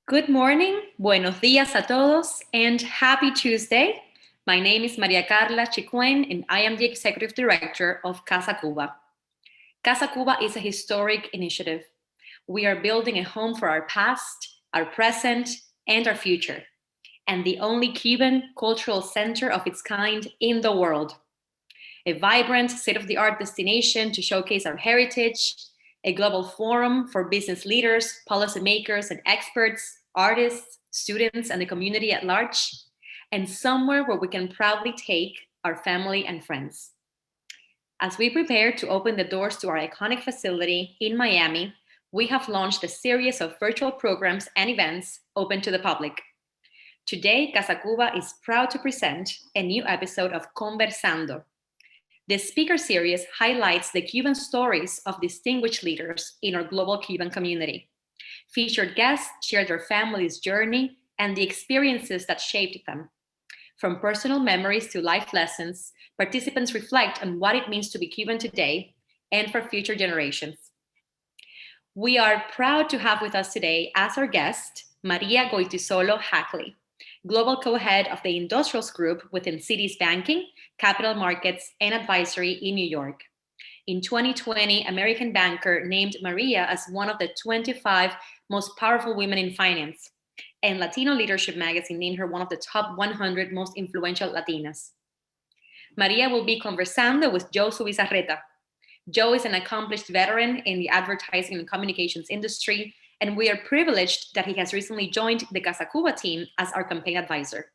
Good morning, buenos días a todos, and happy Tuesday. My name is Maria Carla Chicuen, and I am the Executive Director of Casa Cuba. Casa Cuba is a historic initiative. We are building a home for our past, our present, and our future, and the only Cuban cultural center of its kind in the world. A vibrant, state-of-the-art destination to showcase our heritage, a global forum for business leaders, policymakers, and experts, artists, students, and the community at large, and somewhere where we can proudly take our family and friends. As we prepare to open the doors to our iconic facility in Miami, we have launched a series of virtual programs and events open to the public. Today, Casa Cuba is proud to present a new episode of Conversando. This speaker series highlights the Cuban stories of distinguished leaders in our global Cuban community. Featured guests share their family's journey and the experiences that shaped them. From personal memories to life lessons, participants reflect on what it means to be Cuban today and for future generations. We are proud to have with us today as our guest, María Goytisolo Hackley, Global Co-Head of the Industrials Group within Citi's Banking, Capital Markets, and Advisory in New York. In 2020, American Banker named Maria as one of the 25 most powerful women in finance, and Latino Leadership magazine named her one of the top 100 most influential Latinas. Maria will be conversando with Joe Subizarreta. Joe is an accomplished veteran in the advertising and communications industry, and we are privileged that he has recently joined the Casa Cuba team as our campaign advisor.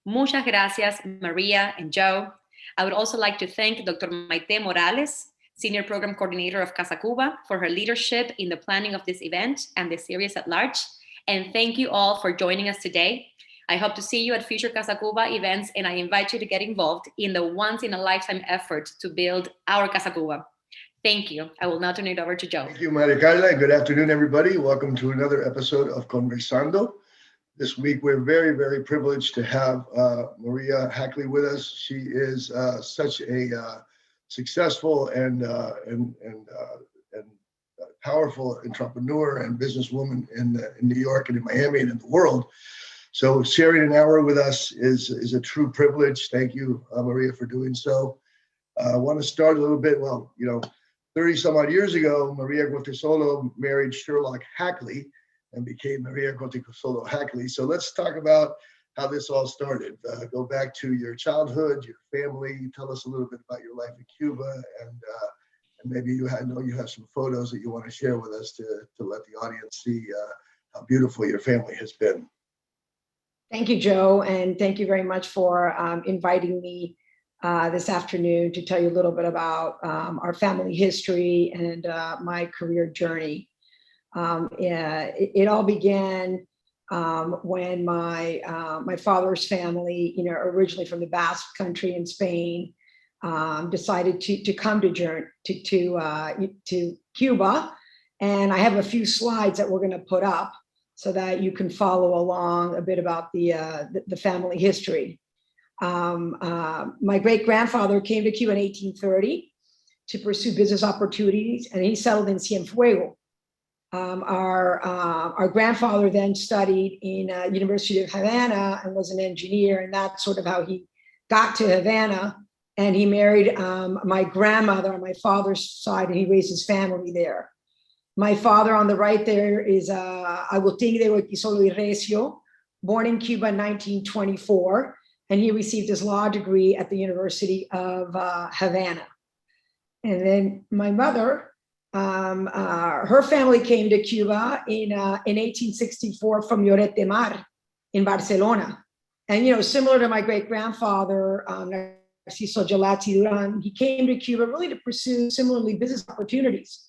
Muchas gracias, Maria and Joe. I would also like to thank Dr. Maite Morales, Senior Program Coordinator of Casa Cuba, for her leadership in the planning of this event and the series at large. And thank you all for joining us today. I hope to see you at future Casa Cuba events, and I invite you to get involved in the once-in-a-lifetime effort to build our Casa Cuba. Thank you. I will now turn it over to Joe. Thank you, Maria Carla. Good afternoon, everybody. Welcome to another episode of Conversando. This week, we're very, very privileged to have Maria Hackley with us. She is such a successful and powerful entrepreneur and businesswoman in New York and in Miami and in the world. So sharing an hour with us is a true privilege. Thank you, Maria, for doing so. I want to start a little bit, 30 some odd years ago, María Goytisolo married Sherlock Hackley and became María Goytisolo Hackley. So let's talk about how this all started. Go back to your childhood, your family. Tell us a little bit about your life in Cuba, and maybe I know you have some photos that you want to share with us to let the audience see how beautiful your family has been. Thank you, Joe, and thank you very much for inviting me this afternoon to tell you a little bit about our family history and my career journey. It all began when my father's family, originally from the Basque Country in Spain, decided to come to Cuba. And I have a few slides that we're going to put up so that you can follow along a bit about the family history. My great-grandfather came to Cuba in 1830 to pursue business opportunities, and he settled in Cienfuegos. Our grandfather then studied in University of Havana and was an engineer, and that's sort of how he got to Havana. And he married my grandmother on my father's side, and he raised his family there. My father on the right there is Agustín de Goytisolo y Recio, born in Cuba in 1924. And he received his law degree at the University of Havana. And then my mother, her family came to Cuba in 1864 from Lloret de Mar in Barcelona. And, similar to my great-grandfather, Narciso Gelati Duran, he came to Cuba really to pursue similarly business opportunities.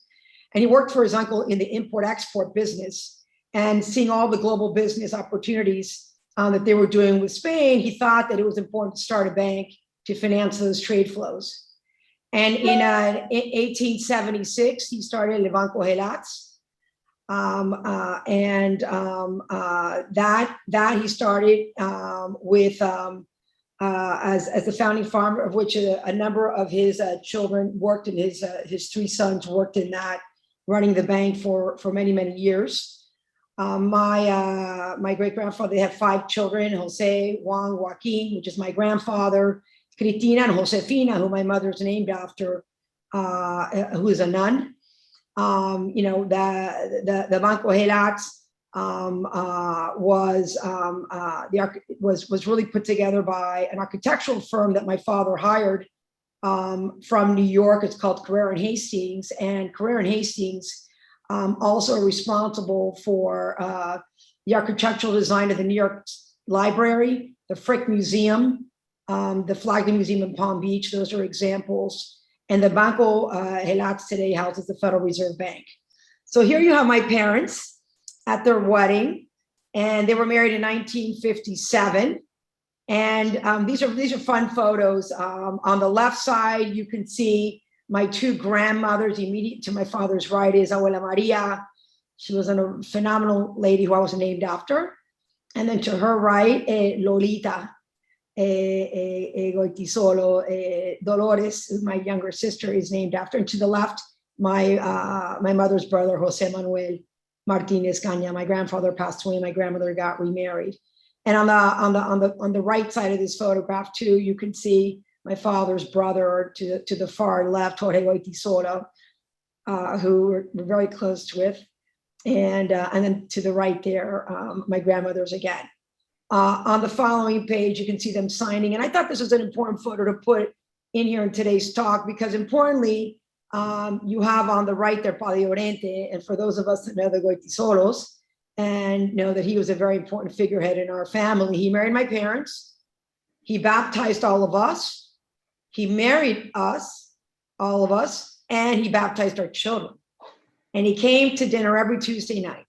And he worked for his uncle in the import-export business, and seeing all the global business opportunities that they were doing with Spain, he thought that it was important to start a bank to finance those trade flows. And in 1876, he started Le Banco Gelats. That he started with as the founding farmer, of which a number of his children worked, and his three sons worked in that, running the bank for many, many years. My great-grandfather, they had 5 children: Jose, Juan, Joaquin, which is my grandfather, Cristina, and Josefina, who my mother's named after, who is a nun. The Banco Helats was really put together by an architectural firm that my father hired from New York. It's called Carrera and Hastings, and Carrera and Hastings also responsible for the architectural design of the New York Library, the Frick Museum, the Flagler Museum in Palm Beach. Those are examples. And the Banco Helats today houses the Federal Reserve Bank. So here you have my parents at their wedding, and they were married in 1957. And these are fun photos. On the left side, you can see my 2 grandmothers. Immediate to my father's right is Abuela Maria. She was a phenomenal lady who I was named after. And then to her right, Lolita Goytisolo Dolores, my younger sister, is named after. And to the left, my mother's brother, Jose Manuel Martinez Caña. My grandfather passed away. My grandmother got remarried. And on the right side of this photograph too, you can see my father's brother to the far left, Jorge Goytisolo, who we're very close with, and then to the right there, my grandmother's again. On the following page, you can see them signing, and I thought this was an important photo to put in here in today's talk because, importantly, you have on the right there Padre Llorente, and for those of us that know the Goytisolos and know that he was a very important figurehead in our family, he married my parents, he baptized all of us, he married us, all of us, and he baptized our children. And he came to dinner every Tuesday night.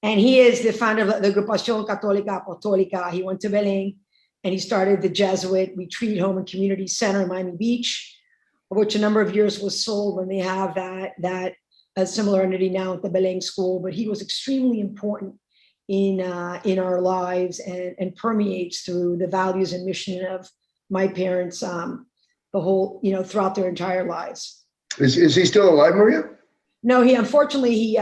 And he is the founder of the Agrupación Católica Apostólica. He went to Belém and he started the Jesuit Retreat Home and Community Center in Miami Beach, which a number of years was sold, and they have that a similar entity now at the Belém School. But he was extremely important in our lives and permeates through the values and mission of my parents, the whole, throughout their entire lives. Is he still alive, Maria? No, unfortunately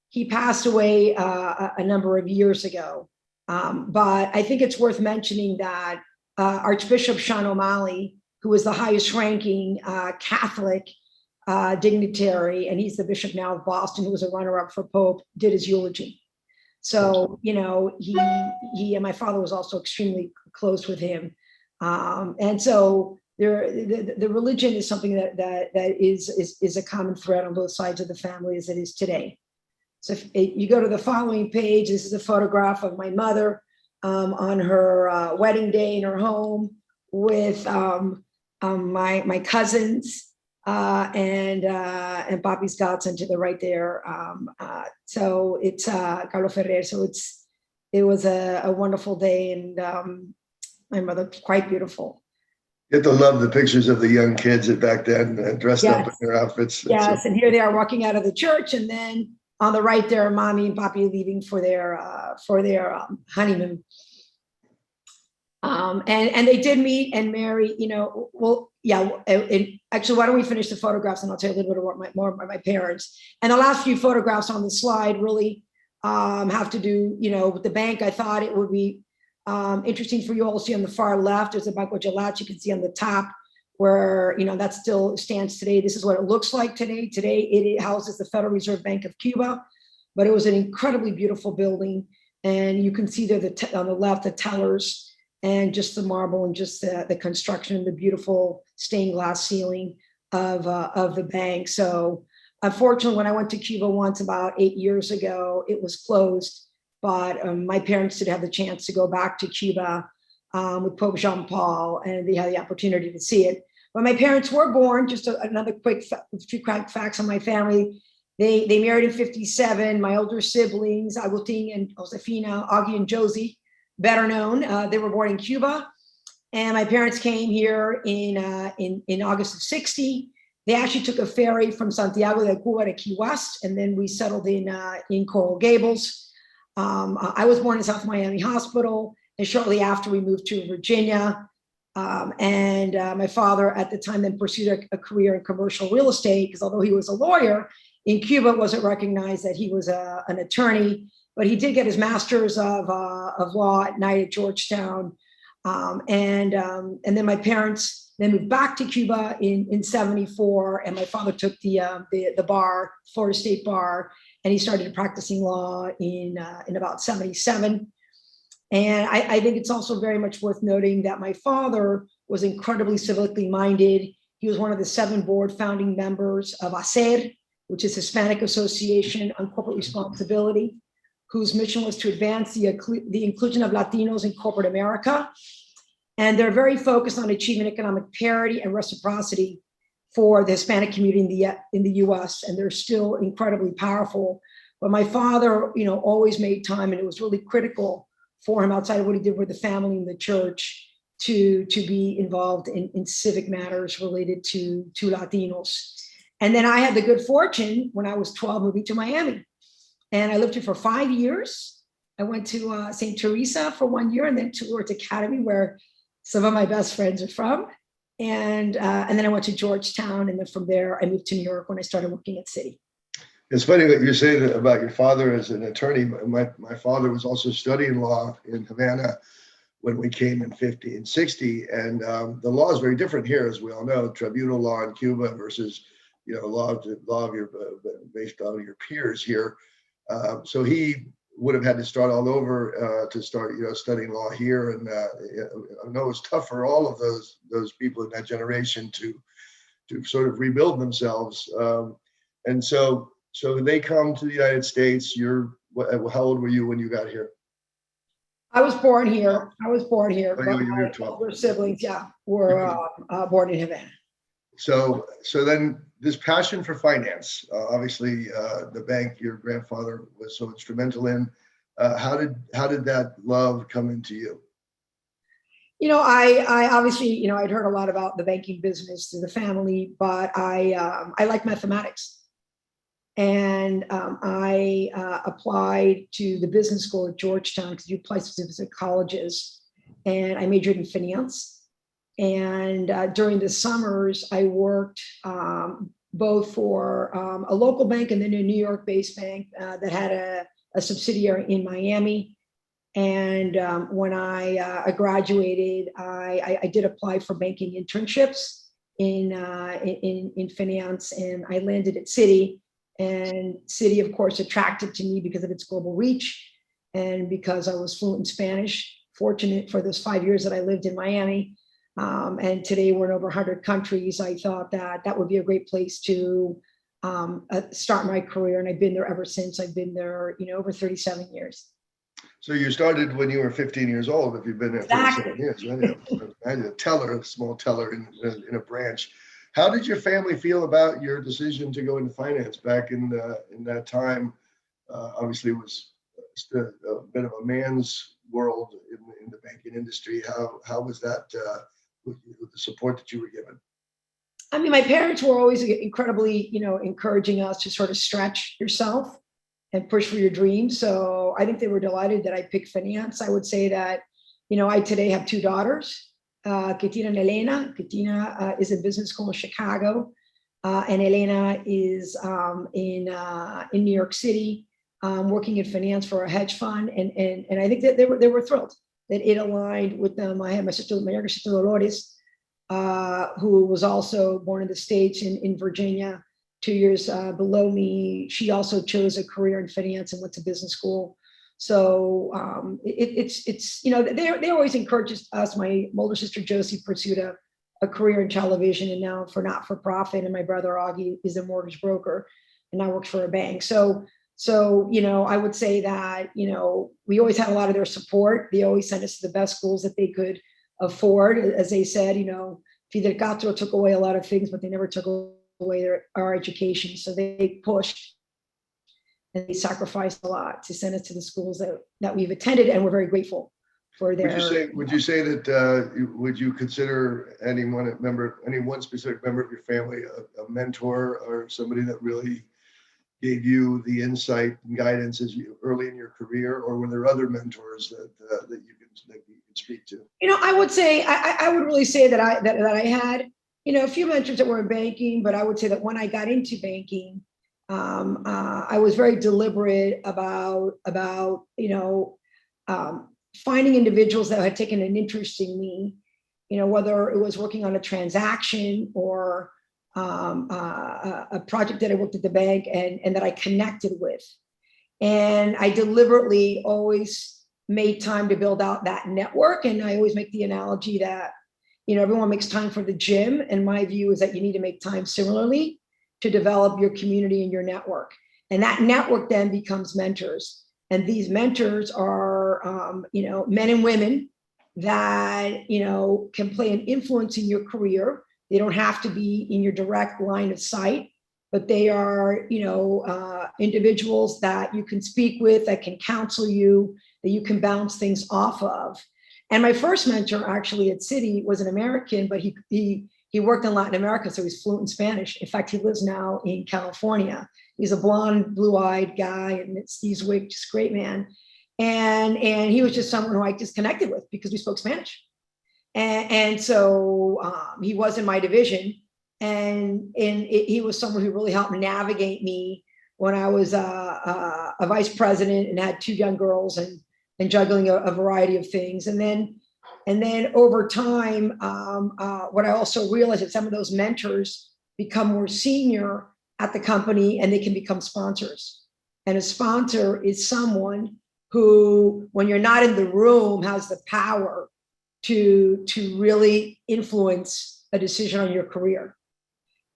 he passed away a number of years ago. But I think it's worth mentioning that Archbishop Sean O'Malley, who is the highest ranking Catholic dignitary, and he's the bishop now of Boston, who was a runner-up for Pope, did his eulogy. So, he and my father was also extremely close with him. And so the religion is something that is a common thread on both sides of the family as it is today. So if you go to the following page, this is a photograph of my mother on her wedding day in her home with my cousins and Papi's godson to the right there. So it's Carlos Ferrer. So it was a wonderful day, and my mother, quite beautiful. You have to love the pictures of the young kids that back then dressed up in their outfits. Yes, and here they are walking out of the church, and then on the right there, Mommy and Papi leaving for their honeymoon. And they did meet and marry, actually, why don't we finish the photographs and I'll tell you a little bit more about my parents. And the last few photographs on the slide really have to do, with the bank. I thought it would be interesting for you all to see on the far left. There's a Banco Helats you can see on the top where, that still stands today. This is what it looks like today. Today, it houses the Federal Reserve Bank of Cuba, but it was an incredibly beautiful building. And you can see there on the left, the tellers, and just the marble and just the construction and the beautiful stained glass ceiling of the bank. So unfortunately, when I went to Cuba once about 8 years ago, it was closed, but my parents did have the chance to go back to Cuba with Pope Jean Paul, and they had the opportunity to see it. But my parents were born, just another few facts on my family. They married in 1957. My older siblings, Agustin and Josefina, Augie and Josie, better known, they were born in Cuba, and my parents came here in August of 1960. They actually took a ferry from Santiago de Cuba to Key West, and then we settled in Coral Gables. I was born in South Miami Hospital, and shortly after we moved to Virginia. And my father at the time then pursued a career in commercial real estate, because although he was a lawyer, in Cuba it wasn't recognized that he was an attorney. but he did get his master's of law at night at Georgetown. And then my parents then moved back to Cuba in 74, and my father took the bar, Florida State Bar, and he started practicing law in about 77. And I think it's also very much worth noting that my father was incredibly civically minded. He was one of the 7 board founding members of ACER, which is Hispanic Association on Corporate Responsibility, whose mission was to advance the inclusion of Latinos in corporate America. And they're very focused on achieving economic parity and reciprocity for the Hispanic community in the US, and they're still incredibly powerful. But my father, always made time, and it was really critical for him, outside of what he did with the family and the church, to be involved in civic matters related to Latinos. And then I had the good fortune, when I was 12, moving to Miami. And I lived here for 5 years. I went to St. Teresa for 1 year, and then to Lourdes Academy, where some of my best friends are from. And then I went to Georgetown, and then from there, I moved to New York when I started working at Citi. It's funny what you say about your father as an attorney. My father was also studying law in Havana when we came in 50 and 60. And the law is very different here, as we all know. Tribunal law in Cuba versus, law of your based on your peers here. So he would have had to start all over to start, studying law here. And I know it's tough for all of those people in that generation to sort of rebuild themselves. And so they come to the United States. How old were you when you got here? I was born here. But my 12. older siblings, were born in Havana. So then this passion for finance, obviously the bank your grandfather was so instrumental in. How did that love come into you? I obviously, I'd heard a lot about the banking business through the family, but I like mathematics. And I applied to the business school at Georgetown, because you apply to visit colleges, and I majored in finance. And during the summers, I worked both for a local bank and then a New York-based bank that had a subsidiary in Miami. And when I graduated, I did apply for banking internships in finance, and I landed at Citi. And Citi, of course, attracted to me because of its global reach and because I was fluent in Spanish, fortunate for those 5 years that I lived in Miami. And today we're in over 100 countries. I thought that would be a great place to start my career. And I've been there ever since. I've been there, over 37 years. So you started when you were 15 years old, if you've been there 37 years. Imagine a small teller in a branch. How did your family feel about your decision to go into finance back in that time? Obviously, it was a bit of a man's world in the banking industry. How was that with the support that you were given? I mean, my parents were always incredibly, encouraging us to sort of stretch yourself and push for your dreams. So I think they were delighted that I picked finance. I would say that, I today have 2 daughters. Katina and Elena. Katina is in business school in Chicago, and Elena is in New York City, working in finance for a hedge fund. And I think that they were thrilled that it aligned with them. I had my sister, my younger sister Dolores, who was also born in the States in Virginia, 2 years below me. She also chose a career in finance and went to business school. So it's they always encourage us. My older sister Josie pursued a career in television, and now for not-for-profit. And my brother Augie is a mortgage broker and now works for a bank. So I would say that we always had a lot of their support. They always sent us to the best schools that they could afford. As they said, Fidel Castro took away a lot of things, but they never took away our education. So they pushed. And they sacrificed a lot to send us to the schools that we've attended, and we're very grateful for their. Would you say that would you consider any one specific member of your family a mentor, or somebody that really gave you the insight and guidance early in your career, or were there other mentors that you can speak to? I would say I would really say that I had a few mentors that were in banking, but I would say that when I got into banking, I was very deliberate about finding individuals that had taken an interest in me, whether it was working on a transaction or a project that I worked at the bank and that I connected with. And I deliberately always made time to build out that network. And I always make the analogy that, everyone makes time for the gym. And my view is that you need to make time similarly to develop your community and your network. And that network then becomes mentors. And these mentors are, men and women that, can play an influence in your career. They don't have to be in your direct line of sight, but they are, individuals that you can speak with, that can counsel you, that you can bounce things off of. And my first mentor actually at Citi was an American, but he worked in Latin America, so he's fluent in Spanish. In fact, he lives now in California. He's a blonde, blue-eyed guy, and he's a just great man. And he was just someone who I just connected with because we spoke Spanish. And so he was in my division, and he was someone who really helped navigate me when I was a vice president and had two young girls and juggling a variety of things. And then over time, what I also realized is some of those mentors become more senior at the company and they can become sponsors. And a sponsor is someone who, when you're not in the room, has the power to really influence a decision on your career.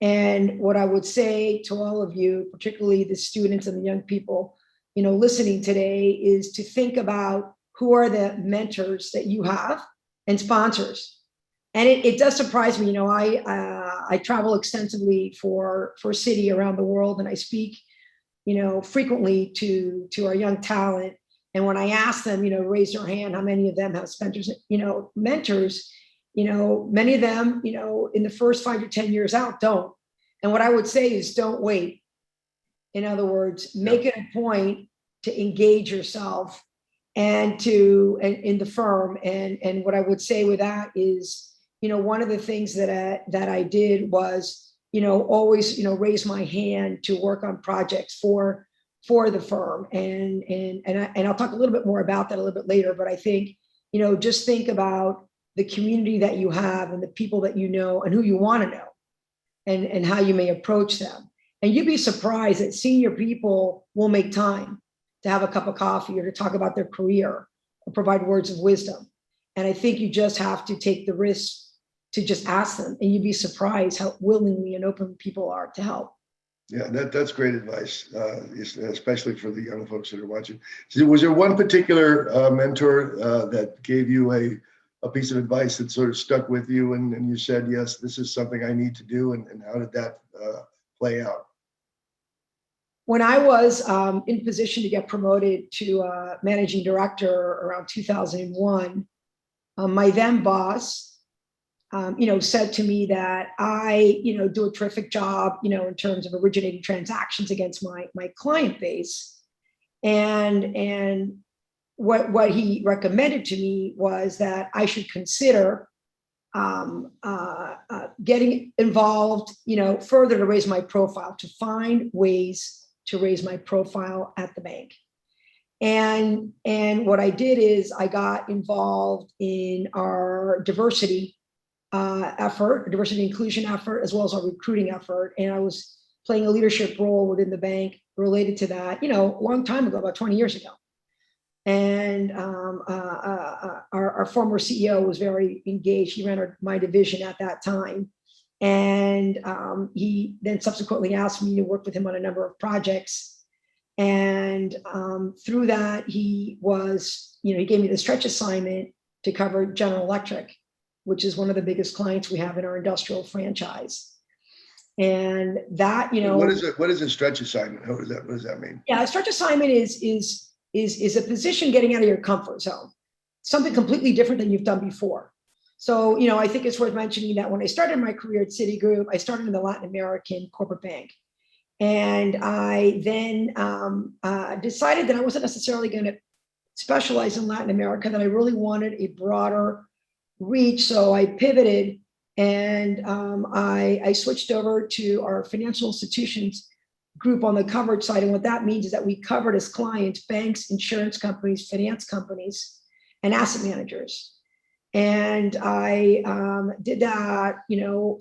And what I would say to all of you, particularly the students and the young people, listening today, is to think about who are the mentors that you have and sponsors. And it does surprise me. I travel extensively for Citi around the world, and I speak, frequently to our young talent. And when I ask them, raise their hand, how many of them have mentors, many of them, in the first 5 to 10 years out, don't. And what I would say is don't wait. In other words, make it a point to engage yourself and in the firm. And what I would say with that is, one of the things that I did was, always, raise my hand to work on projects for the firm. And I'll talk a little bit more about that a little bit later, but I think, just think about the community that you have and the people that you know and who you want to know and how you may approach them. And you'd be surprised that senior people will make time to have a cup of coffee or to talk about their career or provide words of wisdom. And I think you just have to take the risk to just ask them, and you'd be surprised how willingly and open people are to help. Yeah, that's great advice, especially for the young folks that are watching. So was there one particular mentor that gave you a piece of advice that sort of stuck with you and you said, yes, this is something I need to do, and how did that play out? When I was in position to get promoted to managing director around 2001, my then boss, said to me that I, do a terrific job, in terms of originating transactions against my client base. And what he recommended to me was that I should consider getting involved, further to raise my profile, to find ways to raise my profile at the bank. And what I did is I got involved in our diversity effort, diversity inclusion effort, as well as our recruiting effort. And I was playing a leadership role within the bank related to that, a long time ago, about 20 years ago. And our former CEO was very engaged. He ran my division at that time. And he then subsequently asked me to work with him on a number of projects. And through that, he gave me the stretch assignment to cover General Electric, which is one of the biggest clients we have in our industrial franchise. And that, what is a stretch assignment? What does that mean? Yeah, a stretch assignment is a position getting out of your comfort zone, something completely different than you've done before. So, I think it's worth mentioning that when I started my career at Citigroup, I started in the Latin American corporate bank. And I then decided that I wasn't necessarily going to specialize in Latin America, that I really wanted a broader reach. So I pivoted and I switched over to our financial institutions group on the coverage side. And what that means is that we covered as clients banks, insurance companies, finance companies, and asset managers. And I did that,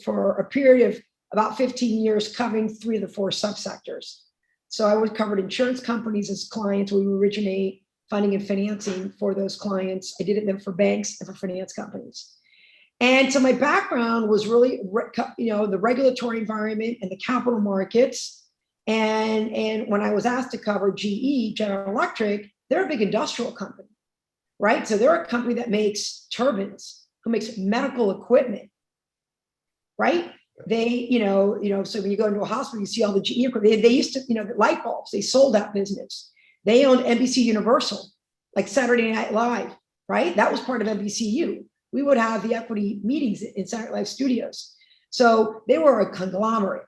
for a period of about 15 years, covering 3 of the 4 subsectors. So I covered insurance companies as clients. We originate funding and financing for those clients. I did it then for banks and for finance companies. And so my background was really, the regulatory environment and the capital markets. And when I was asked to cover GE, General Electric, they're a big industrial company, right? So they're a company that makes turbines, who makes medical equipment, right? They, so when you go into a hospital, you see all the GE equipment. They used to, the light bulbs, they sold that business. They owned NBC Universal, like Saturday Night Live, right? That was part of NBCU. We would have the equity meetings in Saturday Night Live studios. So they were a conglomerate,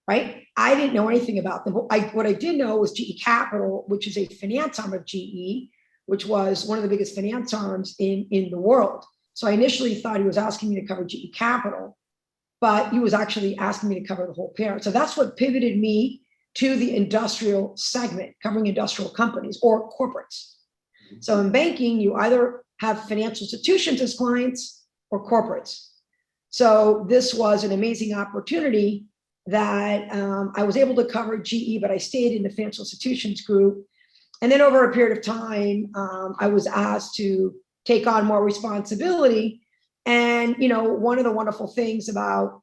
right? I didn't know anything about them. What I did know was GE Capital, which is a finance arm of GE, which was one of the biggest finance arms in the world. So I initially thought he was asking me to cover GE Capital, but he was actually asking me to cover the whole parent. So that's what pivoted me to the industrial segment, covering industrial companies or corporates. So in banking, you either have financial institutions as clients or corporates. So this was an amazing opportunity that I was able to cover GE, but I stayed in the financial institutions group. And then over a period of time, I was asked to take on more responsibility. And one of the wonderful things about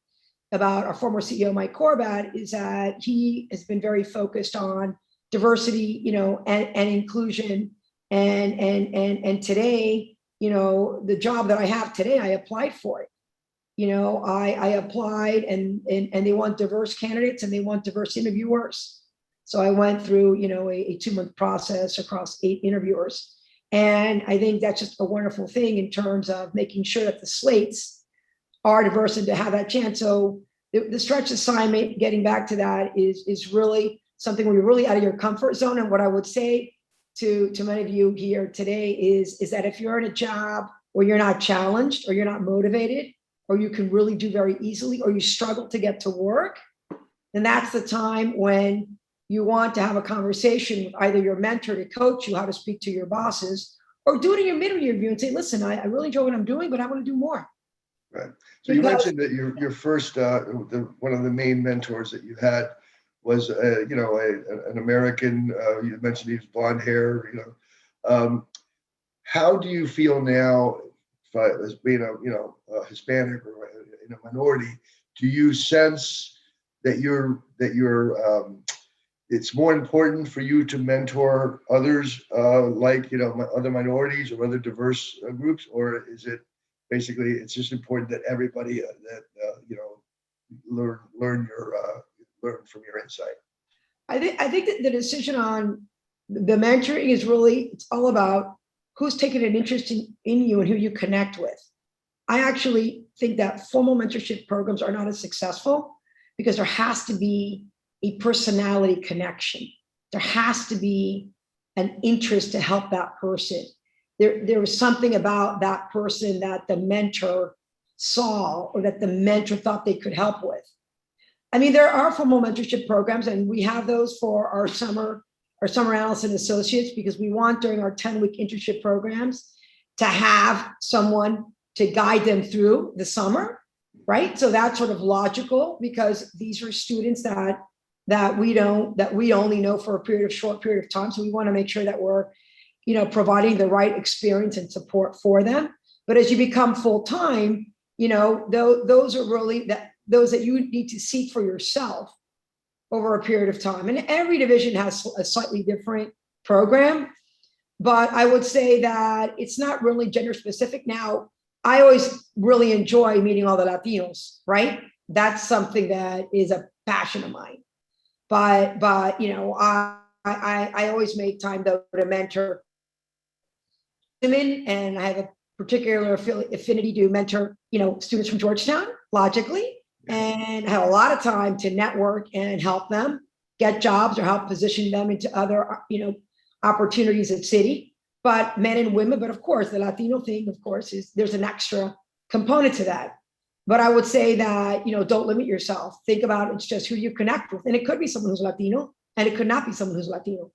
our former CEO, Mike Corbat, is that he has been very focused on diversity, and inclusion. And today, the job that I have today, I applied for it. I applied and they want diverse candidates and they want diverse interviewers. So I went through, a 2-month process across 8 interviewers. And I think that's just a wonderful thing in terms of making sure that the slates are diverse and to have that chance. So the stretch assignment, getting back to that, is really something where you're really out of your comfort zone. And what I would say to many of you here today is that if you're in a job where you're not challenged or you're not motivated, or you can really do very easily, or you struggle to get to work, then that's the time when you want to have a conversation with either your mentor to coach you how to speak to your bosses, or do it in your mid-interview and say, listen, I really enjoy what I'm doing, but I want to do more. Right. So you mentioned that your first, one of the main mentors that you had was, an American. You mentioned he was blonde hair. How do you feel now, as being a Hispanic or in a minority? Do you sense that it's more important for you to mentor others, like other minorities or other diverse groups, or is it basically it's just important that everybody learn from your insight? I think that the decision on the mentoring is really, it's all about who's taking an interest in you and who you connect with. I actually think that formal mentorship programs are not as successful because there has to be a personality connection. There has to be an interest to help that person. There was something about that person that the mentor saw or that the mentor thought they could help with. I mean, there are formal mentorship programs, and we have those for our summer analysts and associates, because we want during our 10-week internship programs to have someone to guide them through the summer, right? So that's sort of logical, because these are students that we only know for a short period of time. So we want to make sure that we're, providing the right experience and support for them. But as you become full-time, those are really those that you need to seek for yourself over a period of time. And every division has a slightly different program, but I would say that it's not really gender specific. Now, I always really enjoy meeting all the Latinos, right? That's something that is a passion of mine. But I always make time though to mentor women, and I have a particular affinity to mentor, students from Georgetown, logically, and I have a lot of time to network and help them get jobs or help position them into other, opportunities at Citi. But men and women, but of course, the Latino thing, of course, is there's an extra component to that. But I would say that, don't limit yourself. Think about it's just who you connect with. And it could be someone who's Latino, and it could not be someone who's Latino.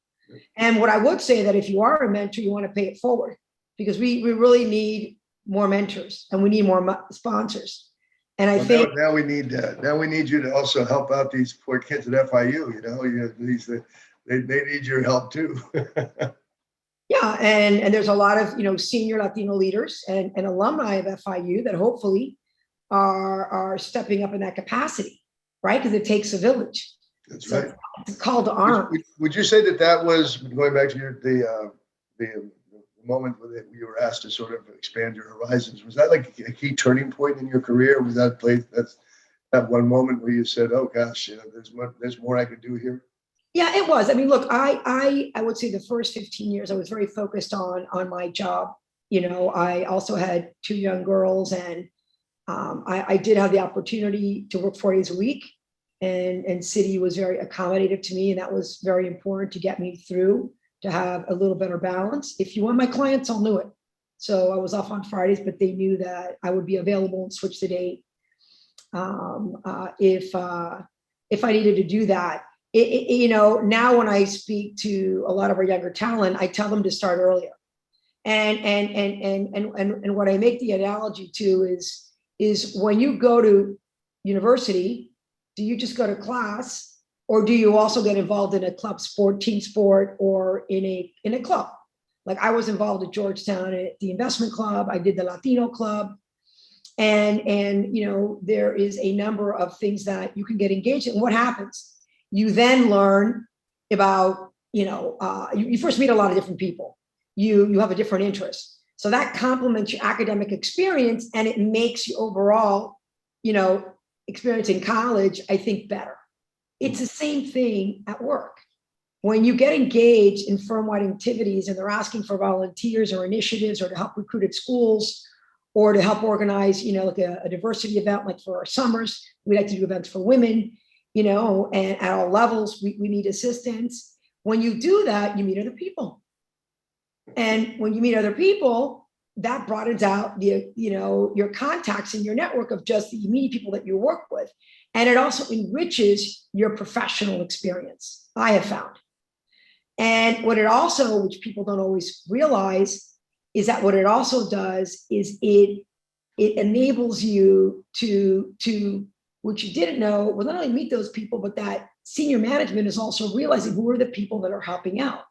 And what I would say that if you are a mentor, you want to pay it forward, because we really need more mentors and we need more sponsors. And I think now we need you to also help out these poor kids at FIU. They need your help too. Yeah, and there's a lot of senior Latino leaders and alumni of FIU that hopefully are stepping up in that capacity, right? Because it takes a village. That's so right. It's a call to arms. Would you say that was going back to the moment where you were asked to sort of expand your horizons? Was that like a key turning point in your career? Was that that one moment where you said, "Oh gosh, there's more I could do here"? Yeah, it was. I mean, look, I would say the first 15 years I was very focused on my job. I also had 2 young girls, and I did have the opportunity to work 4 days a week, and Citi was very accommodative to me, and that was very important to get me through, to have a little better balance. If you want, my clients all knew it. So I was off on Fridays, but they knew that I would be available and switch the date if I needed to do that. Now when I speak to a lot of our younger talent, I tell them to start earlier. And what I make the analogy to is when you go to university, do you just go to class, or do you also get involved in a club sport, team sport, or in a club? Like I was involved at Georgetown at the investment club. I did the Latino club. And there is a number of things that you can get engaged in. And what happens? You then learn about, you first meet a lot of different people. You have a different interest. So that complements your academic experience, and it makes you overall, experience in college, I think, better. It's the same thing at work. When you get engaged in firm-wide activities and they're asking for volunteers or initiatives, or to help recruit at schools, or to help organize, like a diversity event, like for our summers, we like to do events for women, and at all levels, we need assistance. When you do that, you meet other people. And when you meet other people, that broadens out your contacts and your network of just the immediate people that you work with. And it also enriches your professional experience, I have found. And what it also, which people don't always realize, is that what it also does is it enables you to which you didn't know, well, not only meet those people, but that senior management is also realizing who are the people that are helping out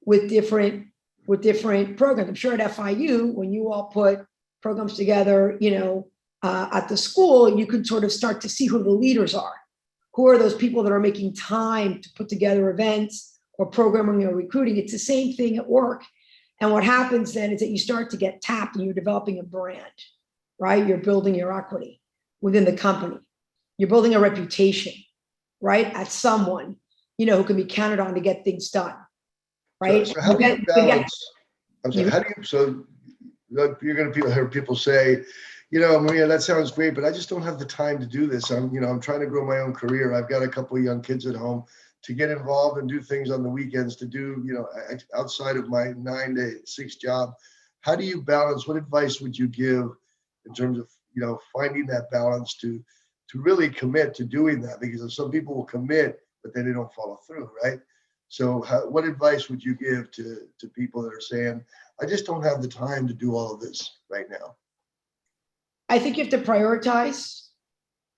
with different programs. I'm sure at FIU, when you all put programs together, at the school, you can sort of start to see who the leaders are. Who are those people that are making time to put together events or programming or recruiting? It's the same thing at work. And what happens then is that you start to get tapped and you're developing a brand, right? You're building your equity within the company. You're building a reputation, right? As someone, who can be counted on to get things done, right? So how do you balance? So you're going to hear people say, Maria, that sounds great, but I just don't have the time to do this. I'm trying to grow my own career. I've got a couple of young kids at home to get involved and do things on the weekends, to do, outside of my 9 to 6 job. How do you balance? What advice would you give in terms of, finding that balance to really commit to doing that? Because some people will commit, but then they don't follow through, right? So what advice would you give to people that are saying, I just don't have the time to do all of this right now? I think you have to prioritize.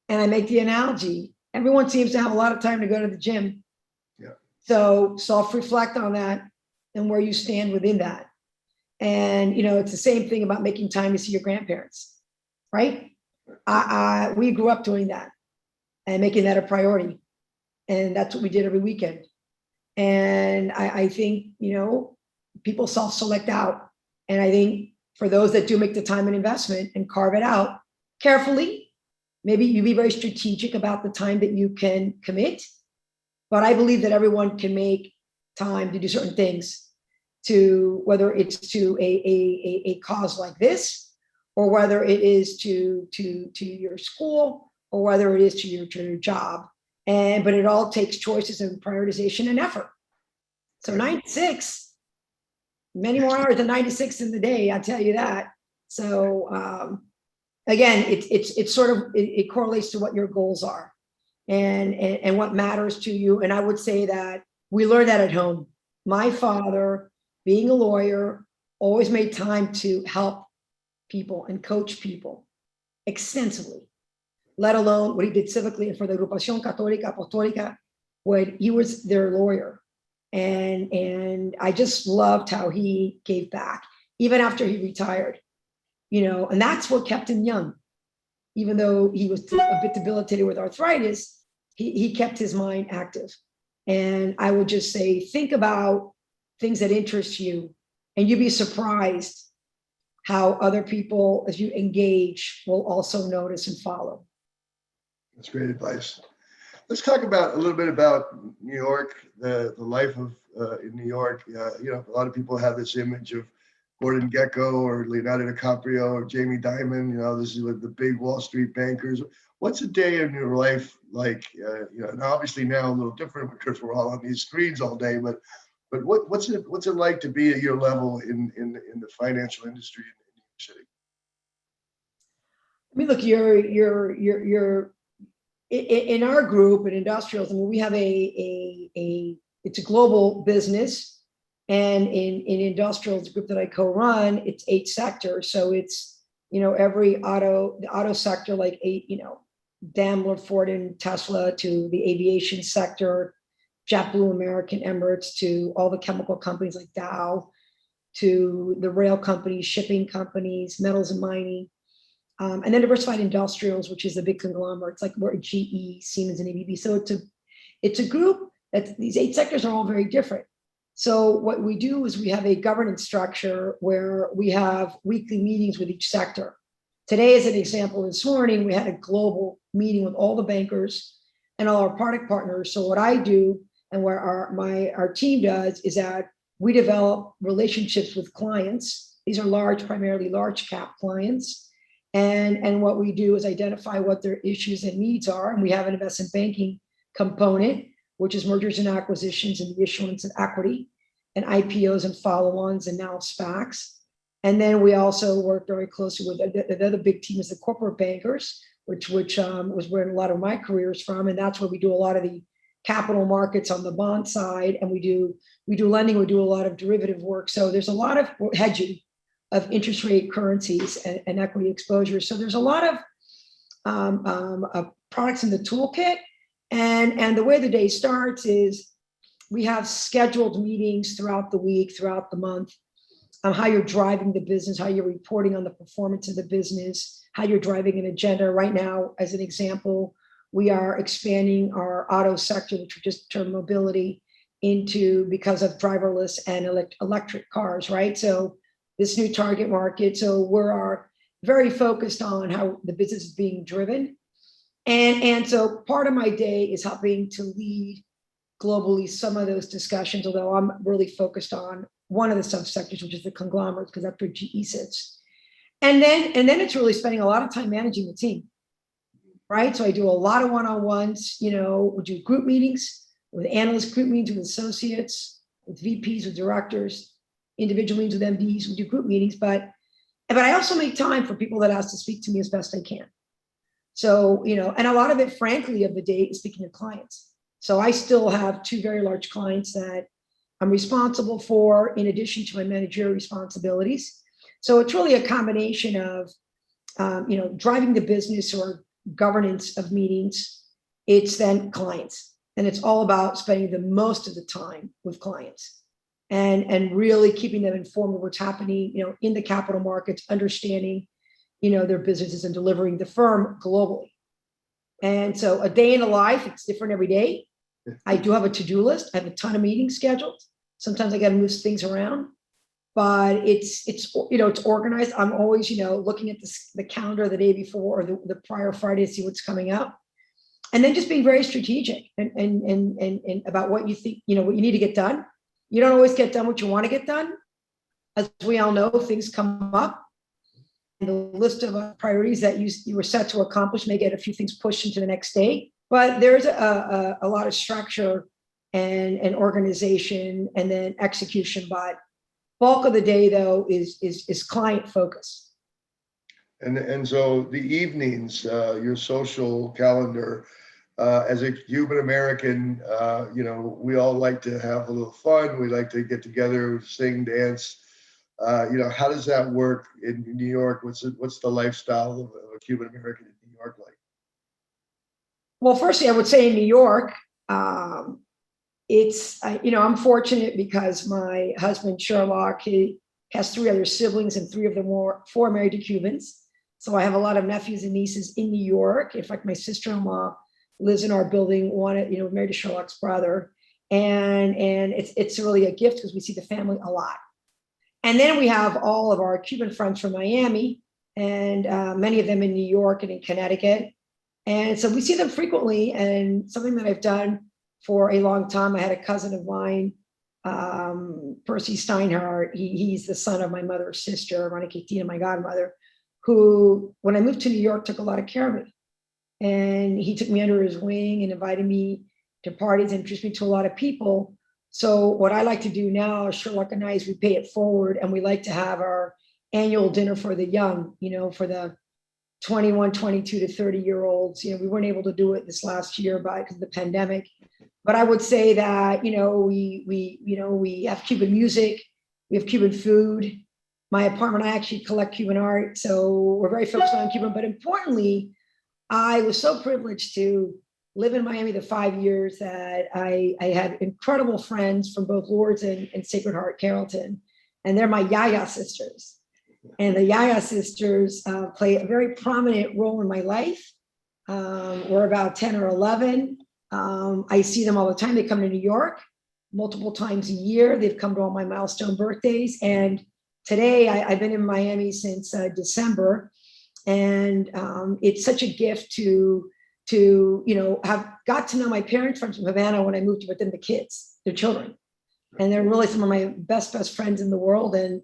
And I make the analogy, everyone seems to have a lot of time to go to the gym. Yeah. So self-reflect on that and where you stand within that. And, it's the same thing about making time to see your grandparents, right? We grew up doing that and making that a priority. And that's what we did every weekend. And I think, people self-select out. And I think for those that do make the time and investment and carve it out carefully, maybe you be very strategic about the time that you can commit. But I believe that everyone can make time to do certain things, to whether it's to a cause like this, or whether it is to your school, or whether it is to your job. But it all takes choices and prioritization and effort. So 9 to 6, many more hours than 96 in the day, I'll tell you that. So again, it's sort of, it correlates to what your goals are and what matters to you. And I would say that we learned that at home. My father, being a lawyer, always made time to help people and coach people extensively, let alone what he did civically and for the Agrupación Católica Apostólica, when he was their lawyer. And I just loved how he gave back, even after he retired, and that's what kept him young. Even though he was a bit debilitated with arthritis, he kept his mind active. And I would just say, think about things that interest you, and you'd be surprised how other people, as you engage, will also notice and follow. That's great advice. Let's talk a little bit about New York, the life of in New York. A lot of people have this image of Gordon Gekko or Leonardo DiCaprio or Jamie Dimon. This is with the big Wall Street bankers. What's a day in your life like? And obviously now a little different because we're all on these screens all day. But what's it like to be at your level in the financial industry in New York City? I mean, look, you're in our group in industrials. I mean, we have it's a global business, and in industrials, the group that I co-run, it's 8 sectors. So it's the auto sector, like Daimler, Ford, and Tesla, to the aviation sector, JetBlue, American, Emirates, to all the chemical companies like Dow, to the rail companies, shipping companies, metals and mining. And then diversified industrials, which is the big conglomerates like GE, Siemens, and ABB. So it's a group that these 8 sectors are all very different. So what we do is we have a governance structure where we have weekly meetings with each sector. Today, as an example, this morning, we had a global meeting with all the bankers and all our product partners. So what I do and where our team does is that we develop relationships with clients. These are primarily large cap clients. And what we do is identify what their issues and needs are. And we have an investment banking component, which is mergers and acquisitions and the issuance of equity and IPOs and follow-ons and now SPACs. And then we also work very closely with the other big team is the corporate bankers, which was where a lot of my career is from. And that's where we do a lot of the capital markets on the bond side. And we do lending, we do a lot of derivative work. So there's a lot of hedging of interest rate currencies and equity exposure. So there's a lot of products in the toolkit. And the way the day starts is we have scheduled meetings throughout the week, throughout the month, on how you're driving the business, how you're reporting on the performance of the business, how you're driving an agenda. Right now, as an example, we are expanding our auto sector, which we just termed mobility, because of driverless and electric cars, right? So this new target market. So we're very focused on how the business is being driven. And so part of my day is helping to lead globally some of those discussions, although I'm really focused on one of the subsectors, which is the conglomerates, because that's where GE sits. And then it's really spending a lot of time managing the team, right? So I do a lot of one-on-ones, we do group meetings with analysts, group meetings with associates, with VPs, with directors, individual meetings with MDs. We do group meetings, but I also make time for people that ask to speak to me as best I can. So, and a lot of it, frankly, of the day is speaking to clients. So I still have 2 very large clients that I'm responsible for, in addition to my managerial responsibilities. So it's really a combination of, driving the business or governance of meetings. It's then clients, and it's all about spending the most of the time with clients and really keeping them informed of what's happening, in the capital markets, understanding, their businesses and delivering the firm globally. And so a day in the life, it's different every day. I do have a to-do list. I have a ton of meetings scheduled. Sometimes I got to move things around, but it's organized. I'm always, looking at the calendar the day before or the prior Friday to see what's coming up. And then just being very strategic and about what you think, what you need to get done. You don't always get done what you want to get done. As we all know, things come up. And the list of priorities that you were set to accomplish may get a few things pushed into the next day. But there's a lot of structure and organization and then execution. But bulk of the day, though, is client focus. And so the evenings, your social calendar, as a Cuban American, we all like to have a little fun. We like to get together, sing, dance. How does that work in New York? What's the lifestyle of a Cuban American in New York like? Well, firstly, I would say in New York, I'm fortunate because my husband, Sherlock, he has 3 other siblings and 3 of them were 4 married to Cubans. So I have a lot of nephews and nieces in New York. In fact, my sister-in-law lives in our building, married to Sherlock's brother. And it's really a gift because we see the family a lot. And then we have all of our Cuban friends from Miami and many of them in New York and in Connecticut. And so we see them frequently. And something that I've done for a long time, I had a cousin of mine, Percy Steinhardt. He's the son of my mother's sister, Tina, my godmother, who, when I moved to New York, took a lot of care of me. And he took me under his wing and invited me to parties and introduced me to a lot of people. So what I like to do now, Sherlock and I, is we pay it forward and we like to have our annual dinner for the young, for the 21, 22 to 30-year-olds. We weren't able to do it this last year because of the pandemic. But I would say that, we have Cuban music, we have Cuban food. My apartment, I actually collect Cuban art. So we're very focused on Cuban, but importantly, I was so privileged to live in Miami the 5 years that I had incredible friends from both Lourdes and Sacred Heart Carrollton, and they're my Yaya sisters. And the Yaya sisters play a very prominent role in my life. We're about 10 or 11. I see them all the time. They come to New York multiple times a year. They've come to all my milestone birthdays. And today I've been in Miami since December. And it's such a gift to have got to know my parents from Havana when I moved with them, the kids, their children. And they're really some of my best friends in the world. And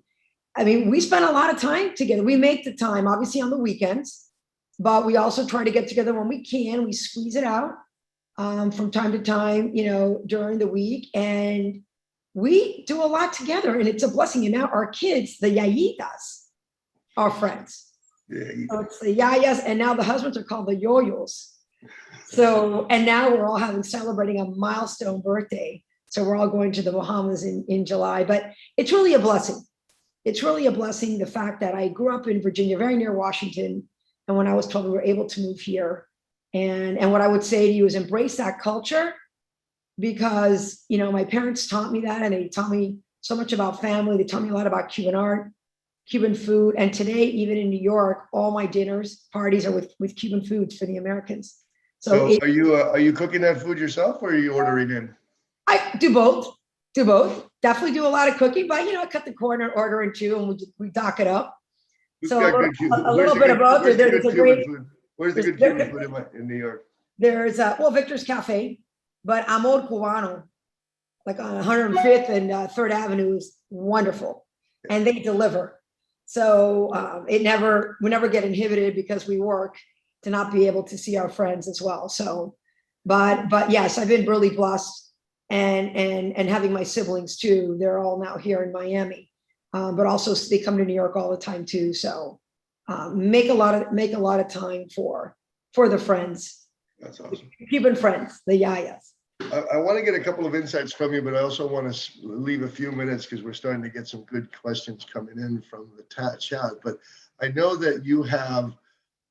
I mean, we spend a lot of time together. We make the time, obviously on the weekends, but we also try to get together when we can. We squeeze it out from time to time, during the week. And we do a lot together and it's a blessing. And now our kids, the yayitas, are friends. Yeah. So it's the yayas, and now the husbands are called the yoyos. So, and now we're all celebrating a milestone birthday. So we're all going to the Bahamas in July, but it's really a blessing. It's really a blessing, the fact that I grew up in Virginia, very near Washington. And when I was told we were able to move here, and what I would say to you is embrace that culture, because, my parents taught me that, and they taught me so much about family. They taught me a lot about Cuban art, Cuban food. And today, even in New York, all my parties are with Cuban foods for the Americans. So are you cooking that food yourself, or are you ordering in? I do both. Definitely do a lot of cooking, but I cut the corner and order in too, and we dock it up. So a little bit of both. There's a great food. Where's the good Cuban food in New York? There's Victor's Cafe, but Amor Cubano, like on 105th and 3rd Avenue, is wonderful, and they deliver. So we never get inhibited because we work to not be able to see our friends as well. So, but yes, I've been really blessed. And having my siblings too, they're all now here in Miami, but also they come to New York all the time too. So make a lot of time for the friends. That's awesome. Cuban friends, the yayas. I want to get a couple of insights from you, but I also want to leave a few minutes because we're starting to get some good questions coming in from the chat. But I know that you have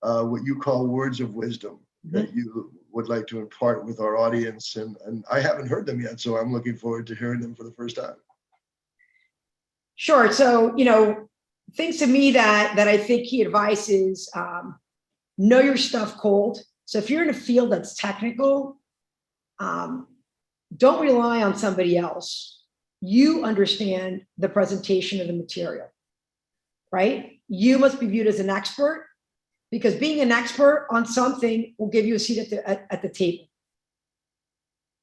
what you call words of wisdom that you would like to impart with our audience, and I haven't heard them yet, so I'm looking forward to hearing them for the first time. Sure. So, things to me that I think key advice is know your stuff cold. So if you're in a field that's technical, don't rely on somebody else. You understand the presentation of the material, right? You must be viewed as an expert, because being an expert on something will give you a seat at the table.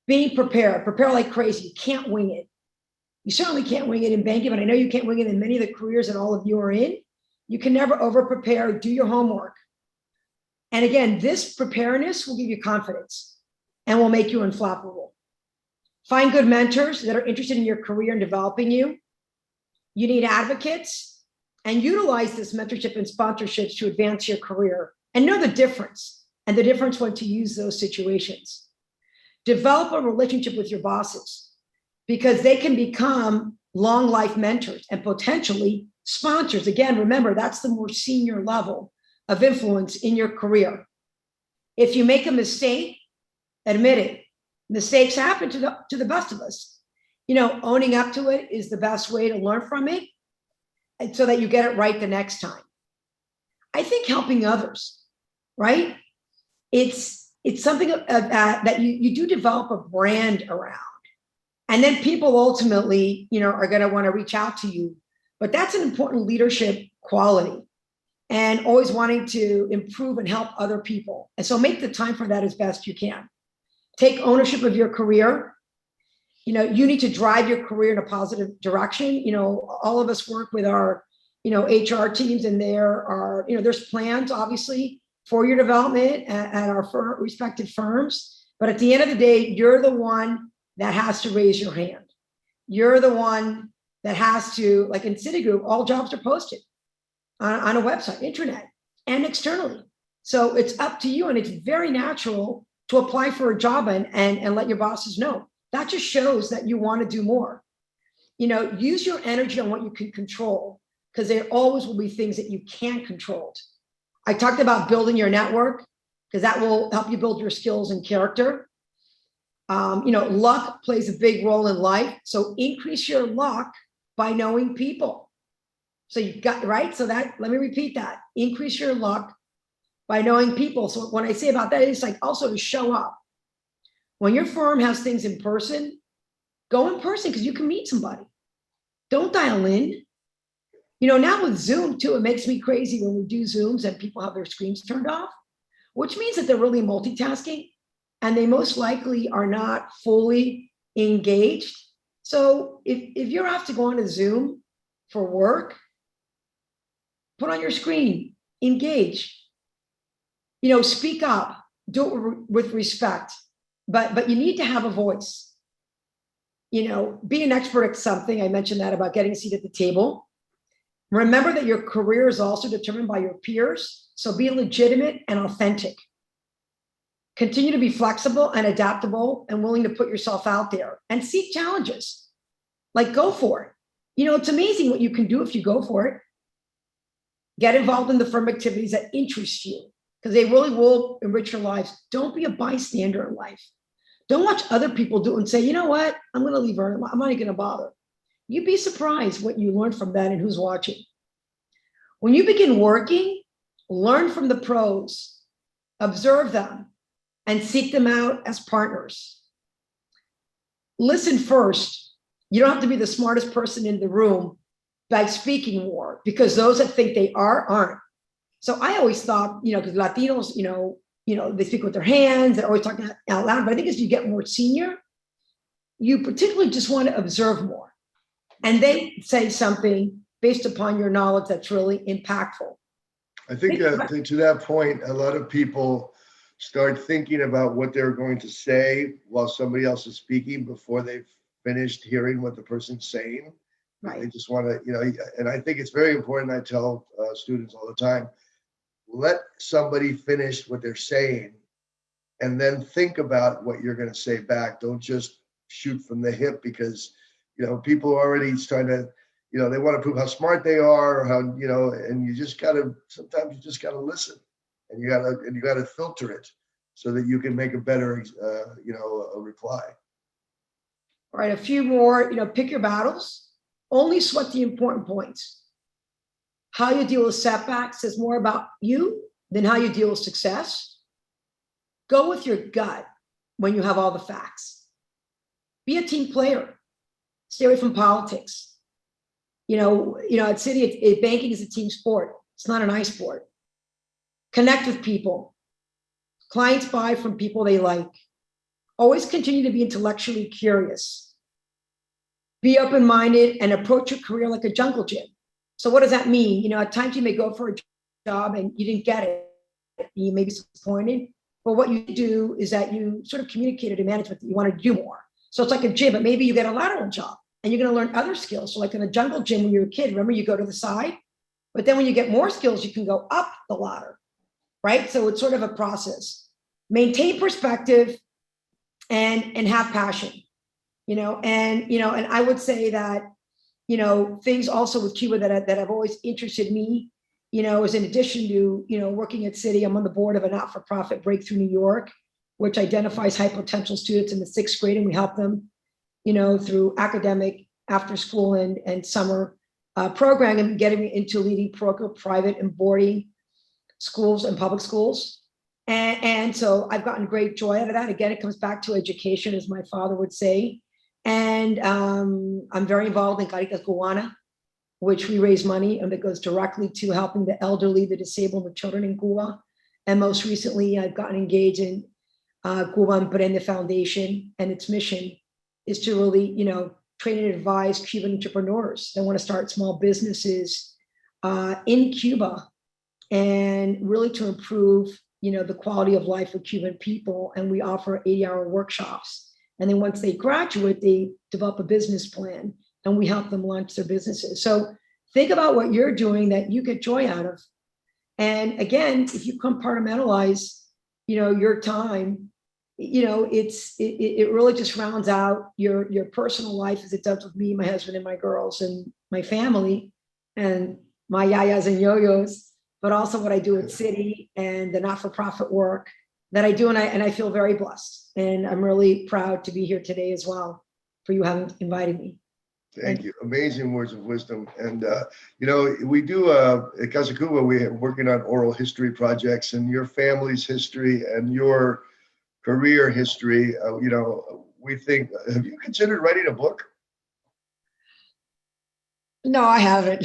Being prepared, prepare like crazy. You can't wing it. You certainly can't wing it in banking, but I know you can't wing it in many of the careers that all of you are in. You can never over prepare. Do your homework. And again, this preparedness will give you confidence and will make you unflappable. Find good mentors that are interested in your career and developing you. You need advocates. and utilize this mentorship and sponsorships to advance your career, and know the difference and the difference when to use those situations. Develop a relationship with your bosses, because they can become long life mentors and potentially sponsors. Again, remember, that's the more senior level of influence in your career. If you make a mistake, admit it. Mistakes happen to the best of us. Owning up to it is the best way to learn from it, and so that you get it right the next time. I think helping others, right? It's something that you do develop a brand around. And then people ultimately, are going to want to reach out to you. But that's an important leadership quality, and always wanting to improve and help other people. And so make the time for that as best you can. Take ownership of your career. You need to drive your career in a positive direction. All of us work with our, HR teams, and there's plans, obviously, for your development at our respective firms. But at the end of the day, you're the one that has to raise your hand. You're the one that has to, like in Citigroup, all jobs are posted on a website, internet, and externally. So it's up to you, and it's very natural to apply for a job and let your bosses know. That just shows that you want to do more. Use your energy on what you can control, because there always will be things that you can't control. I talked about building your network, because that will help you build your skills and character. Luck plays a big role in life. So increase your luck by knowing people. So you got, right? So let me repeat that. Increase your luck by knowing people. So when I say about that, it's like also to show up. When your firm has things in person, go in person, because you can meet somebody. Don't dial in. Now with Zoom too, it makes me crazy when we do Zooms and people have their screens turned off, which means that they're really multitasking, and they most likely are not fully engaged. So if you're asked to go on a Zoom for work, put on your screen, engage, speak up, do it with respect, but you need to have a voice. Be an expert at something. I mentioned that about getting a seat at the table. Remember that your career is also determined by your peers. So be legitimate and authentic. Continue to be flexible and adaptable and willing to put yourself out there and seek challenges. Like, go for it. It's amazing what you can do if you go for it. Get involved in the firm activities that interest you, because they really will enrich your lives. Don't be a bystander in life. Don't watch other people do it and say, you know what, I'm going to leave early. I'm not even going to bother. You'd be surprised what you learn from that and who's watching. When you begin working, learn from the pros, observe them, and seek them out as partners. Listen first. You don't have to be the smartest person in the room by speaking more, because those that think they aren't. So I always thought, because Latinos, they speak with their hands, they're always talking out loud. But I think as you get more senior, you particularly just want to observe more. And they say something based upon your knowledge that's really impactful. I think to that point, a lot of people start thinking about what they're going to say while somebody else is speaking before they've finished hearing what the person's saying. Right. They just want to, and I think it's very important. I tell students all the time, let somebody finish what they're saying and then think about what you're going to say back. Don't just shoot from the hip, because, people are already trying to, they want to prove how smart they are, or how, and sometimes you just got to listen, and you got to filter it so that you can make a better, a reply. All right, a few more, pick your battles. Only sweat the important points. How you deal with setbacks is more about you than how you deal with success. Go with your gut when you have all the facts. Be a team player. Stay away from politics. At Citi, banking is a team sport. It's not an eye sport. Connect with people. Clients buy from people they like. Always continue to be intellectually curious. Be open-minded and approach your career like a jungle gym. So what does that mean? At times you may go for a job and you didn't get it. You may be disappointed. But what you do is that you sort of communicated to management that you want to do more. So it's like a gym, but maybe you get a lateral job and you're going to learn other skills. So like in a jungle gym when you're a kid, remember you go to the side But then when you get more skills, you can go up the ladder, right? So it's sort of a process. Maintain perspective and have passion, and I would say that, things also with Cuba that have always interested me, is in addition to, working at Citi, I'm on the board of a not-for-profit Breakthrough New York, which identifies high potential students in the 6th grade, and we help them, through academic, after school and summer programming, and getting into leading private and boarding schools and public schools. And so I've gotten great joy out of that. Again, it comes back to education, as my father would say. And I'm very involved in Caritas Cubana, which we raise money and that goes directly to helping the elderly, the disabled, the children in Cuba. And most recently, I've gotten engaged in Cuba Emprende Foundation, and its mission is to really, train and advise Cuban entrepreneurs that want to start small businesses in Cuba, and really to improve, the quality of life for Cuban people. And we offer 80-hour workshops. And then once they graduate, they develop a business plan, and we help them launch their businesses. So think about what you're doing that you get joy out of. And again, if you compartmentalize, your time, it really just rounds out your personal life, as it does with me, my husband, and my girls, and my family, and my yayas and yo-yos, but also what I do at Citi and the not-for-profit work that I do. And I feel very blessed. And I'm really proud to be here today as well, for you having invited me. Thank you. Amazing words of wisdom. And, we do at Casa Cuba, we're working on oral history projects, and your family's history and your career history. We think, have you considered writing a book? No, I haven't.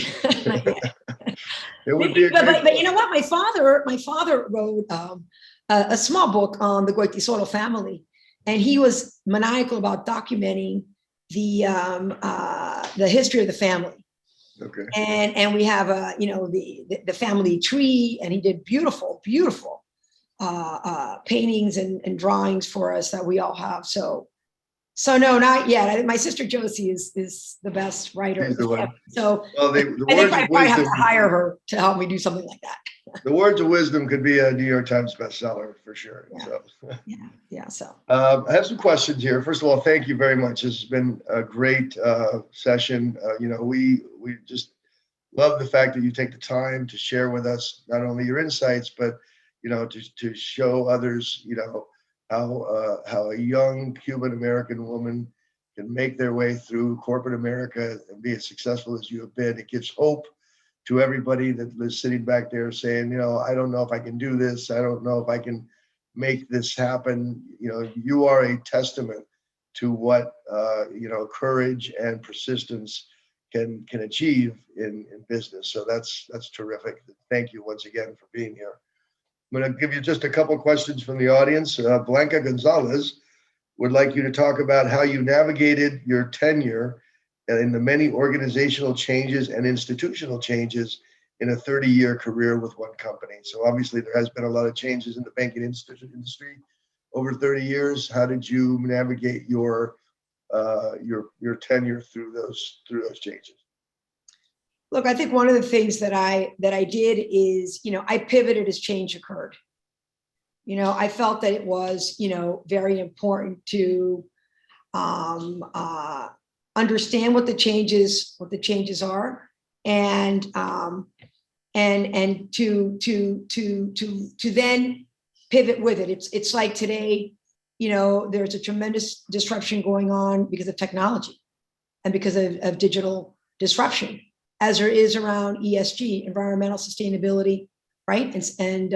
It would be but you know what? My father wrote a small book on the Goytisolo family, and he was maniacal about documenting the history of the family. Okay. And we have the family tree, and he did beautiful paintings and drawings for us that we all have. So no, not yet. My sister Josie is the best writer. She's the one. So well, I think I probably have to hire her to help me do something like that. The words of wisdom could be a New York Times bestseller for sure. Yeah. So. Yeah. So I have some questions here. First of all, thank you very much. This has been a great session. We just love the fact that you take the time to share with us not only your insights, but to show others, how a young Cuban American woman can make their way through corporate America and be as successful as you have been. It gives hope to everybody that is sitting back there saying, I don't know if I can do this. I don't know if I can make this happen. You are a testament to what, courage and persistence can achieve in business. So that's terrific. Thank you once again for being here. I'm going to give you just a couple of questions from the audience. Blanca Gonzalez would like you to talk about how you navigated your tenure in the many organizational changes and institutional changes in a 30-year career with one company. So obviously there has been a lot of changes in the banking industry over 30 years. How did you navigate your tenure through those changes? Look, I think one of the things that I did is, I pivoted as change occurred. I felt that it was, very important to understand what the changes are, and to then pivot with it. It's like today, there's a tremendous disruption going on because of technology and because of digital disruption, as there is around ESG, environmental sustainability, right? And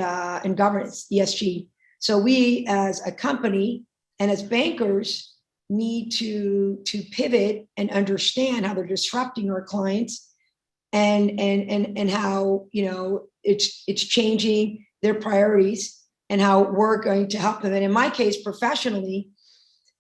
governance, ESG. So we as a company and as bankers need to pivot and understand how they're disrupting our clients and how, it's changing their priorities and how we're going to help them. And in my case, professionally,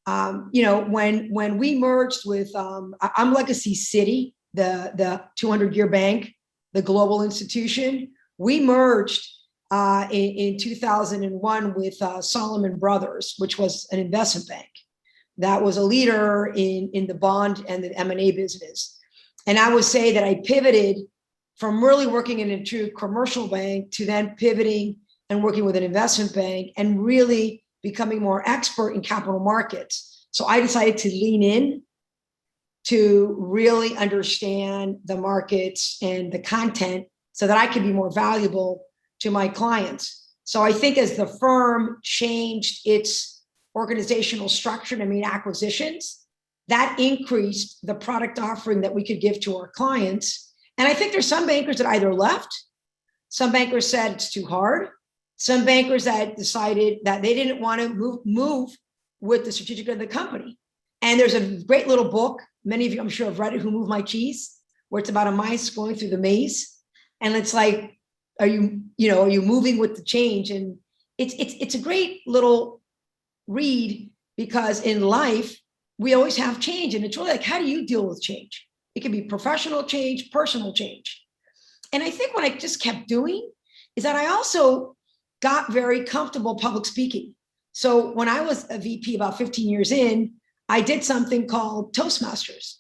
when we merged with, I'm Legacy Citi, the 200-year bank, the global institution, we merged in 2001 with Solomon Brothers, which was an investment bank that was a leader in the bond and the M&A business. And I would say that I pivoted from really working in a true commercial bank to then pivoting and working with an investment bank and really becoming more expert in capital markets. So I decided to lean in to really understand the markets and the content so that I could be more valuable to my clients. So I think as the firm changed its organizational structure to meet acquisitions, that increased the product offering that we could give to our clients. And I think there's some bankers that either left, some bankers said it's too hard, some bankers that decided that they didn't want to move with the strategic of the company. And there's a great little book, many of you I'm sure have read it, Who Moved My Cheese, where it's about a mice going through the maze. And it's like, are you moving with the change? And it's a great little read, because in life, we always have change. And it's really like, how do you deal with change? It can be professional change, personal change. And I think what I just kept doing is that I also got very comfortable public speaking. So when I was a VP about 15 years in, I did something called Toastmasters.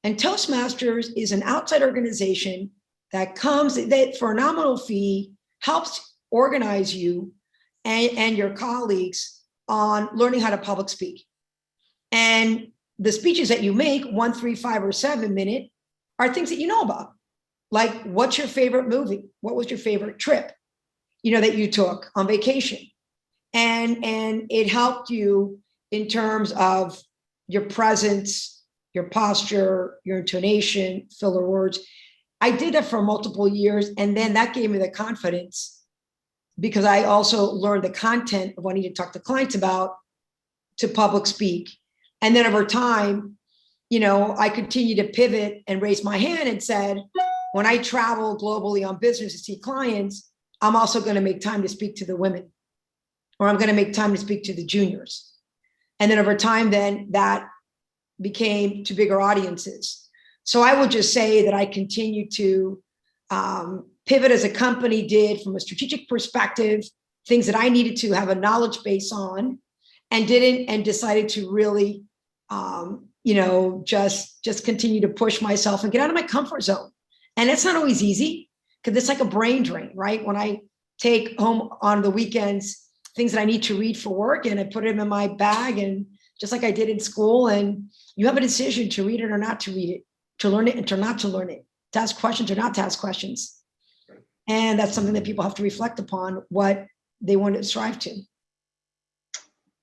And Toastmasters is an outside organization that comes that for a nominal fee helps organize you and your colleagues on learning how to public speak. And the speeches that you make, 1, 3, 5, or 7 minute, are things that you know about. Like, what's your favorite movie? What was your favorite trip, that you took on vacation? And it helped you in terms of your presence, your posture, your intonation, filler words. I did that for multiple years. And then that gave me the confidence, because I also learned the content of what I need to talk to clients about to public speak. And then over time, I continued to pivot and raise my hand and said, when I travel globally on business to see clients, I'm also going to make time to speak to the women, or I'm going to make time to speak to the juniors. And then over time, then that became to bigger audiences. So I would just say that I continue to pivot as a company did from a strategic perspective, things that I needed to have a knowledge base on, and decided to really, just continue to push myself and get out of my comfort zone. And it's not always easy, because it's like a brain drain, right? When I take home on the weekends things that I need to read for work, and I put them in my bag, and just like I did in school, and you have a decision to read it or not to read it, to learn it and to not to learn it, to ask questions or not to ask questions. And that's something that people have to reflect upon, what they want to strive to.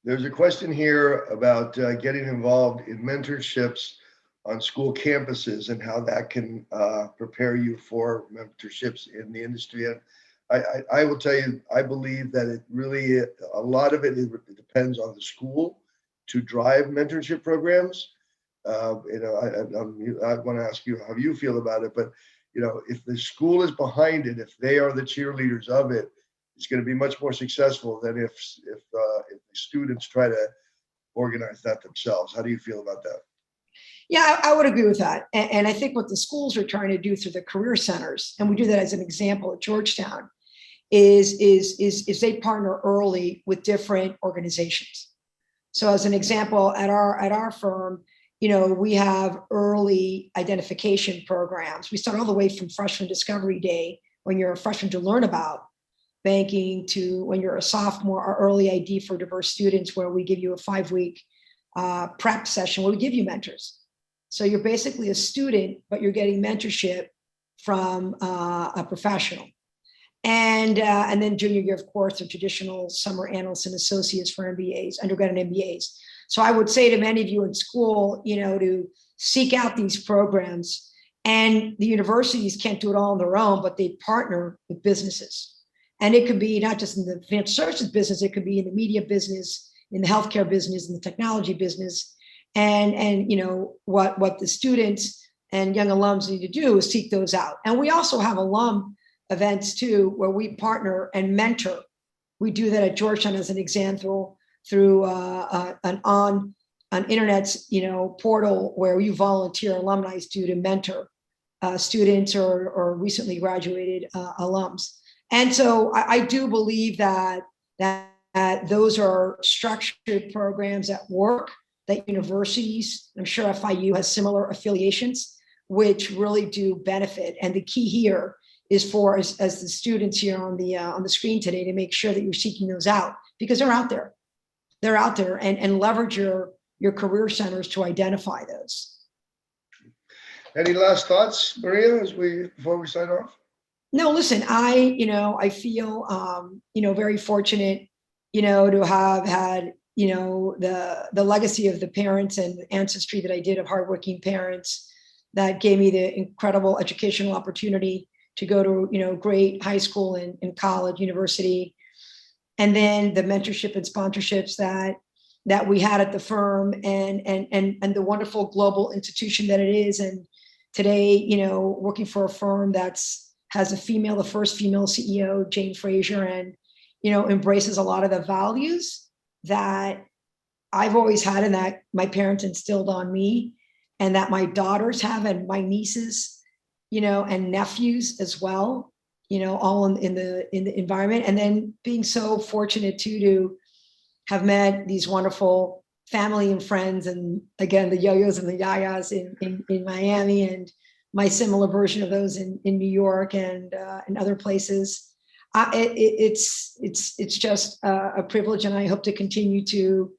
There's a question here about getting involved in mentorships on school campuses and how that can prepare you for mentorships in the industry. And I will tell you, I believe that it really, a lot of it depends on the school to drive mentorship programs. I want to ask you how you feel about it, but if the school is behind it, if they are the cheerleaders of it, it's going to be much more successful than if the students try to organize that themselves. How do you feel about that? Yeah, I would agree with that. And I think what the schools are trying to do through the career centers, and we do that as an example at Georgetown, is they partner early with different organizations. So as an example, at our firm, we have early identification programs. We start all the way from freshman discovery day, when you're a freshman, to learn about banking, to when you're a sophomore, our early ID for diverse students, where we give you a 5-week prep session where we give you mentors. So you're basically a student, but you're getting mentorship from a professional. And then junior year, of course, the traditional summer analysts and associates for MBAs, undergrad and MBAs. So I would say to many of you in school, to seek out these programs. And the universities can't do it all on their own, but they partner with businesses. And it could be not just in the financial services business, it could be in the media business, in the healthcare business, in the technology business. And what the students and young alums need to do is seek those out. And we also have alum events too, where we partner and mentor. We do that at Georgetown as an example through an internet's portal where you volunteer alumni to mentor students or recently graduated alums. And so I do believe that those are structured programs at work, that universities, I'm sure FIU has similar affiliations which really do benefit. And the key here is for as the students here on the screen today to make sure that you're seeking those out, because they're out there. They're out there, and leverage your career centers to identify those. Any last thoughts, Maria, before we sign off? No, listen, I feel, very fortunate, to have had, the legacy of the parents and ancestry that I did of hardworking parents that gave me the incredible educational opportunity to go to, great high school and college, university, and then the mentorship and sponsorships that we had at the firm, and the wonderful global institution that it is. And today, working for a firm has the first female CEO, Jane Fraser, and, embraces a lot of the values that I've always had and that my parents instilled on me, and that my daughters have, and my nieces, and nephews as well, all in the environment. And then being so fortunate too, to have met these wonderful family and friends, and again, the yo-yos and the yayas in Miami, and my similar version of those in New York and in other places. It's just a privilege, and I hope to continue to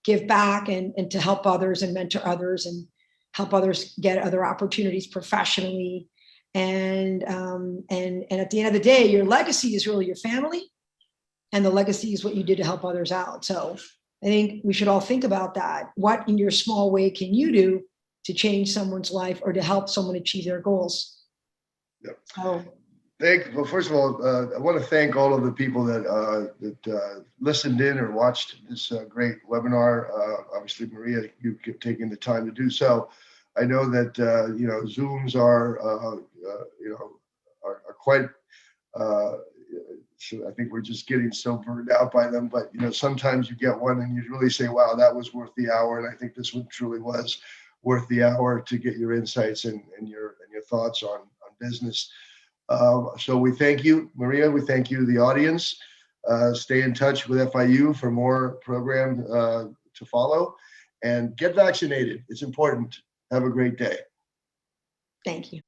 give back and to help others and mentor others and help others get other opportunities professionally. And at the end of the day, your legacy is really your family, and the legacy is what you did to help others out. So I think we should all think about that. What in your small way can you do to change someone's life or to help someone achieve their goals? Yep. So, well, first of all, I want to thank all of the people that listened in or watched this great webinar. Obviously, Maria, you taking the time to do so. I know that Zooms are quite. So I think we're just getting so burned out by them. But sometimes you get one and you really say, "Wow, that was worth the hour." And I think this one truly was worth the hour to get your insights and your thoughts on business. So we thank you, Maria. We thank you, the audience. Stay in touch with FIU for more program to follow, and get vaccinated. It's important. Have a great day. thank you.